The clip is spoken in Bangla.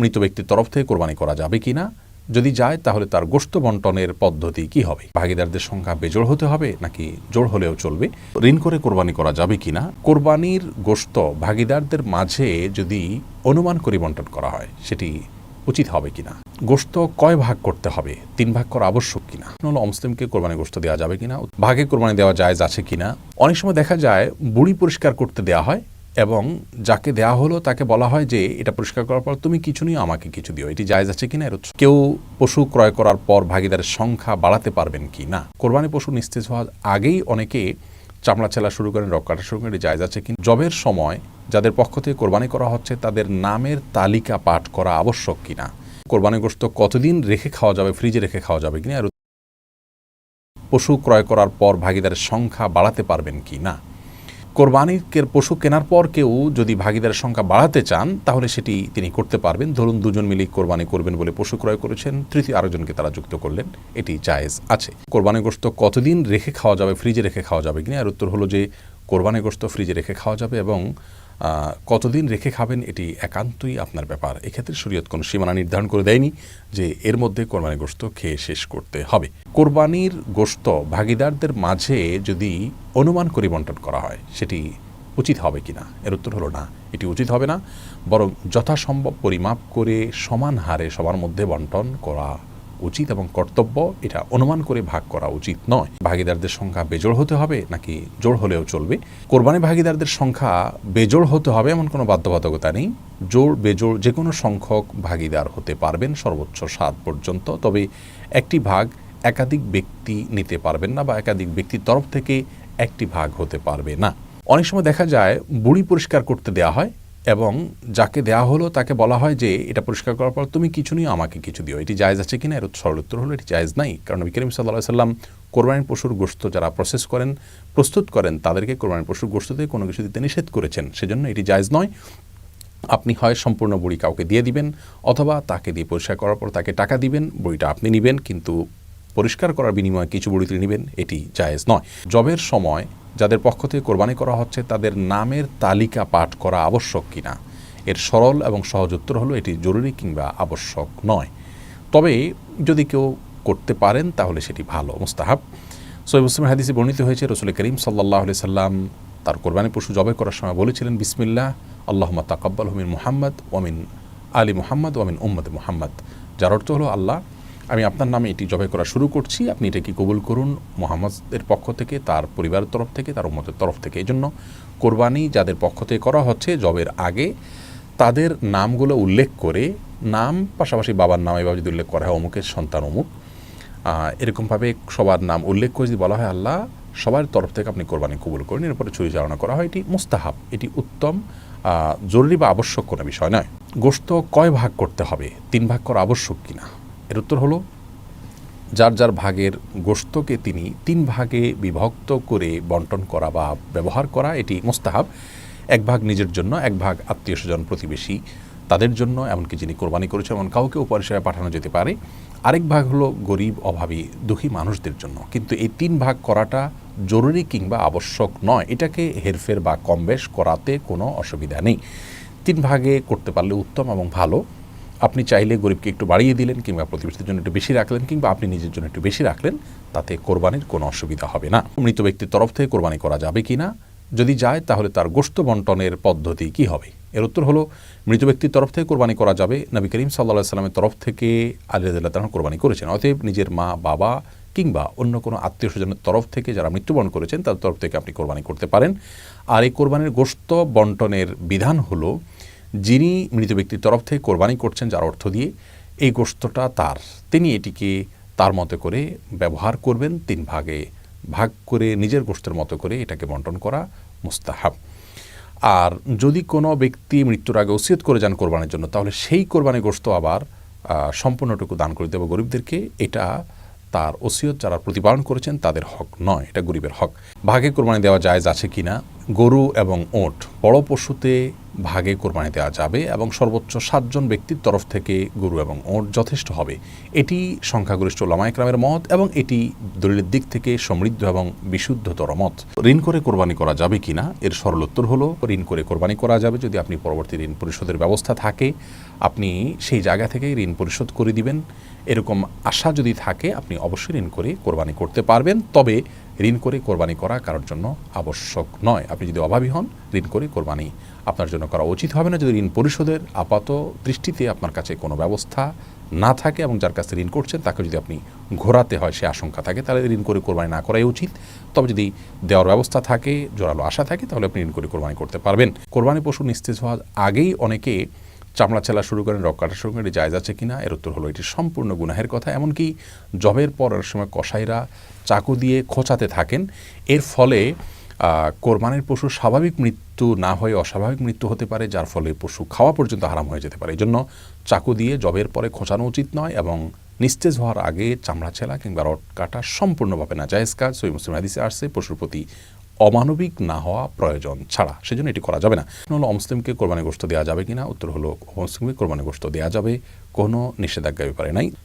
মৃত ব্যক্তির তরফ থেকে কোরবানি করা যাবে কিনা, যদি যায় তাহলে তার গোশত বন্টনের পদ্ধতি কি হবে? ভাগিদারদের সংখ্যা বেজোড় হতে হবে নাকি জোড় হলেও চলবে? ঋণ করে কোরবানি করা যাবে কিনা? কোরবানির গোশত ভাগিদারদের মাঝে যদি অনুমান করে বন্টন করা হয় সেটি উচিত হবে কিনা? গোশত কয় ভাগ করতে হবে? 3 ভাগ করা আবশ্যক কিনা? হলো অমুসলিমকে কোরবানি গোশত দেওয়া যাবে কিনা, ভাগে কোরবানি দেওয়া জায়েজ আছে কিনা? অনেক সময় দেখা যায় বুড়ি পরিষ্কার করতে দেওয়া হয় এবং যাকে দেয়া হলো তাকে বলা হয় যে এটা পরিষ্কার করার পর তুমি কিছু নিও, আমাকে কিছু দিও, এটি জায়েজ আছে কিনা? কেউ পশু ক্রয় করার পর ভাগিদারের সংখ্যা বাড়াতে পারবেন কি না? কোরবানি পশু নিস্তেজ হওয়ার আগেই অনেকে চামড়া চেলা শুরু করেন, রক কাটা শুরু করেন, এটি জায়েজ আছে কিনা? জবের সময় যাদের পক্ষ থেকে কোরবানি করা হচ্ছে তাদের নামের তালিকা পাঠ করা আবশ্যক কিনা? কোরবানি গোশত কতদিন রেখে খাওয়া যাবে, ফ্রিজে রেখে খাওয়া যাবে কিনা? পশু ক্রয় করার পর ভাগিদারের সংখ্যা বাড়াতে পারবেন কি না? কোরবানির পশু কেনার পর কেউ যদি ভাগিদারের সংখ্যা বাড়াতে চান তাহলে সেটি তিনি করতে পারবেন। ধরুন দুজন মিলে কোরবানি করবেন বলে পশু ক্রয় করেছেন, তৃতীয় আরেকজনকে তারা যুক্ত করলেন, এটি জায়েজ আছে। কোরবানি গোশত কতদিন রেখে খাওয়া যাবে, ফ্রিজে রেখে খাওয়া যাবে কিনা? এর উত্তর হলো যে কোরবানি গোশত ফ্রিজে রেখে খাওয়া যাবে এবং কতদিন রেখে খাবেন এটি একান্তই আপনার ব্যাপার। এক্ষেত্রে শরীয়ত কোনো সীমানা নির্ধারণ করে দেয়নি যে এর মধ্যে কোরবানি গোশত খেয়ে শেষ করতে হবে। কোরবানির গোশত ভাগিদারদের মাঝে যদি অনুমান করে বন্টন করা হয় সেটি উচিত হবে কিনা? এর উত্তর হলো না, এটি উচিত হবে না, বরং যথাসম্ভব পরিমাপ করে সমান হারে সবার মধ্যে বন্টন করা উচিত এবং কর্তব্য। এটা অনুমান করে ভাগ করা উচিত নয়। ভাগিদারদের সংখ্যা বেজোড় হতে হবে নাকি জোড় হলেও চলবে? কোরবানি ভাগিদারদের সংখ্যা বেজোড় হতে হবে এমন কোনো বাধ্যবাধকতা নেই। জোড় বেজোড় যে কোনো সংখ্যক ভাগিদার হতে পারবেন, সর্বোচ্চ 7 পর্যন্ত। তবে একটি ভাগ একাধিক ব্যক্তি নিতে পারবেন না বা একাধিক ব্যক্তির তরফ থেকে একটি ভাগ হতে পারবে না। অনেক সময় দেখা যায় বুড়ি পরিষ্কার করতে দেওয়া হয় এবং যাকে দেয়া হলো তাকে বলা হয় যে এটা পরিষ্কার করার পর তুমি কিছু নিও, আমাকে কিছু দিও, এটি জায়েজ আছে কিনা? এর সরল উত্তর হলো এটি জায়েজ নাই। কারণ নবী করিম সাল্লাল্লাহু আলাইহি সাল্লাম কোরবানির পশুর গোশত যারা প্রস্তুত করেন তাদেরকে কোরবানির পশুর গোশত থেকে কোনো কিছু দিতে নিষেধ করেছেন, সেজন্য এটি জায়েজ নয়। আপনি হয় সম্পূর্ণ বুড়ি কাউকে দিয়ে দিবেন অথবা তাকে দিয়ে পরিষ্কার করার পর তাকে টাকা দিবেন, বুড়িটা আপনি নেবেন, কিন্তু পরিষ্কার করার বিনিময়ে কিছু বুড়ি তিনি নেবেন, এটি জায়েজ নয়। জবের সময় যাদের পক্ষ থেকে কোরবানি করা হচ্ছে তাদের নামের তালিকা পাঠ করা আবশ্যক কিনা? এর সরল এবং সহজ উত্তর হলো এটি জরুরি কিংবা আবশ্যক নয়। তবে যদি কেউ করতে পারেন তাহলে সেটি ভালো, মুস্তাহাব। সহিহ মুসলিমের হাদিসে বর্ণিত হয়েছে রাসূল করিম সাল্লাল্লাহু আলাইহি সাল্লাম তার কোরবানি পশু জবাই করার সময় বলেছিলেন, বিসমিল্লাহ আল্লাহুম্মা তাকাব্বালহু মিন মুহাম্মদ ওয়া মিন আলি মুহাম্মদ ওয়া মিন উম্মতি মুহাম্মদ, যার অর্থ হলো আল্লাহ আমি আপনার নামে এটি জবাই করা শুরু করছি, আপনি এটাকে কবুল করুন মুহাম্মদের পক্ষ থেকে, তার পরিবারের তরফ থেকে, তার উম্মতের তরফ থেকে। এই জন্য কোরবানি যাদের পক্ষ থেকে করা হচ্ছে জবের আগে তাদের নামগুলো উল্লেখ করে, নাম পাশাপাশি বাবার নাম এভাবে যদি উল্লেখ করা হয় অমুকের সন্তান অমুক, এরকমভাবে সবার নাম উল্লেখ করে যদি বলা হয় আল্লাহ সবার তরফ থেকে আপনি কোরবানি কবুল করেন, এরপরে ছুরি চালনা করা হয়, এটি মুস্তাহাব, এটি উত্তম, জরুরি বা আবশ্যক কোনো বিষয় নয়। গোশত কয় ভাগ করতে হবে, 3 ভাগ করা আবশ্যক কিনা? এর উত্তর হলো যার যার ভাগের গোশতকে তিনি 3 ভাগে বিভক্ত করে বন্টন করা বা ব্যবহার করা এটি মুস্তাহাব। 1 ভাগ নিজের জন্য, 1 ভাগ আত্মীয় স্বজন প্রতিবেশী তাদের জন্য, এমনকি যিনি কোরবানি করেছেন এমন কাউকে উপহার হিসেবে পাঠানো যেতে পারে। আরেক ভাগ হলো গরিব অভাবী দুঃখী মানুষদের জন্য। কিন্তু এই 3 ভাগ করাটা জরুরি কিংবা আবশ্যক নয়, এটাকে হেরফের বা কমবেশ করাতে কোনো অসুবিধা নেই। 3 ভাগে করতে পারলে উত্তম এবং ভালো। আপনি চাইলে গরিবকে একটু বাড়িয়ে দিলেন কিংবা প্রতিবেশীদের জন্য একটু বেশি রাখলেন কিংবা আপনি নিজের জন্য একটু বেশি রাখলেন, তাতে কোরবানির কোনো অসুবিধা হবে না। মৃত ব্যক্তির তরফ থেকে কোরবানি করা যাবে কিনা, যদি যায় তাহলে তার গোশত বন্টনের পদ্ধতি কি হবে? এর উত্তর হলো মৃত ব্যক্তির তরফ থেকে কোরবানি করা যাবে। নবী করিম সাল্লাল্লাহু আলাইহি সাল্লামের তরফ থেকে আলী রাদিয়াল্লাহু তাআলা কোরবানি করেছেন, অতএব নিজের মা বাবা কিংবা অন্য কোনো আত্মীয় স্বজনের তরফ থেকে যারা মৃত্যুবরণ করেছেন তার তরফ থেকে আপনি কোরবানি করতে পারেন। আর এই কোরবানির গোশত বন্টনের বিধান হলো যিনি মৃত ব্যক্তির তরফ থেকে কোরবানি করছেন যার অর্থ দিয়ে এই গোশতটা তার, তিনি এটিকে তার মতো করে ব্যবহার করবেন, 3 ভাগে ভাগ করে নিজের গোশতের মতো করে এটাকে বন্টন করা মুস্তাহাব। আর যদি কোনো ব্যক্তি মৃত্যুর আগে ওসিয়ত করে যান কোরবানির জন্য, তাহলে সেই কোরবানি গোশত আবার সম্পূর্ণটুকু দান করে দেব গরিবদেরকে। এটা তার ওসিয়ত যারা প্রতিপালন করেছেন তাদের হক নয়, এটা গরিবের হক। ভাগে কোরবানি দেওয়া জায়েজ আছে কিনা? গরু এবং ওট বড় পশুতে ভাগে কোরবানি দেওয়া যাবে এবং সর্বোচ্চ 7 জন ব্যক্তির তরফ থেকে গরু এবং ওট যথেষ্ট হবে। এটি সংখ্যাগরিষ্ঠ উলামা ইকরামের মত এবং এটি দলিলের দিক থেকে সমৃদ্ধ এবং বিশুদ্ধতর মত। ঋণ করে কোরবানি করা যাবে কিনা এর সরল উত্তর হলো ঋণ করে কোরবানি করা যাবে যদি আপনি পরবর্তী ঋণ পরিশোধের ব্যবস্থা থাকে আপনি সেই জায়গা থেকেই ঋণ পরিশোধ করে দিবেন। এরকম আশা যদি থাকে আপনি অবশ্যই ঋণ করে কোরবানি করতে পারবেন, তবে ঋণ করে কোরবানি করা কারোর জন্য আবশ্যক নয়। আপনি যদি অভাবী হন ঋণ করে কোরবানি আপনার জন্য করা উচিত হবে না যদি ঋণ পরিশোধের আপাত দৃষ্টিতে আপনার কাছে কোনো ব্যবস্থা না থাকে এবং যার কাছে ঋণ করছেন তাকে যদি আপনি ঘোরাতে হয় সে আশঙ্কা থাকে তাহলে ঋণ করে কোরবানি না করাই উচিত। তবে যদি দেওয়ার ব্যবস্থা থাকে, জোরালো আশা থাকে, তাহলে আপনি ঋণ করে কোরবানি করতে পারবেন। কোরবানি পশু নিস্তেজ হওয়ার আগেই অনেকে চামড়া চেলা শুরু করেন, রক কাটা শুরু করেন, এটি জায়েজ আছে কিনা এর উত্তর হলো এটি সম্পূর্ণ গুনাহের কথা। এমনকি জবের পরের সময় কসাইরা চাকু দিয়ে খোঁচাতে থাকেন, এর ফলে কোরবানির পশু স্বাভাবিক মৃত্যু না হয়ে অস্বাভাবিক মৃত্যু হতে পারে, যার ফলে পশু খাওয়া পর্যন্ত হারাম হয়ে যেতে পারে। এই জন্য চাকু দিয়ে জবের পরে খোঁচানো উচিত নয় এবং নিস্তেজ হওয়ার আগে চামড়া ছেলা কিংবা রড কাটা সম্পূর্ণভাবে নাজায়েজ কাজ। সহিহ মুসলিম হাদিসে আসছে পশুর প্রতি অমানবিক না হওয়া প্রয়োজন ছাড়া, সেজন্য এটি করা যাবে না। হলো অমুসলিমকে কোরবানি গোশত দেওয়া যাবে কিনা, উত্তর হলো অমুসলিমকে কোরবানি গোশত দেওয়া যাবে, কোনো নিষেধাজ্ঞা ব্যাপারে নাই।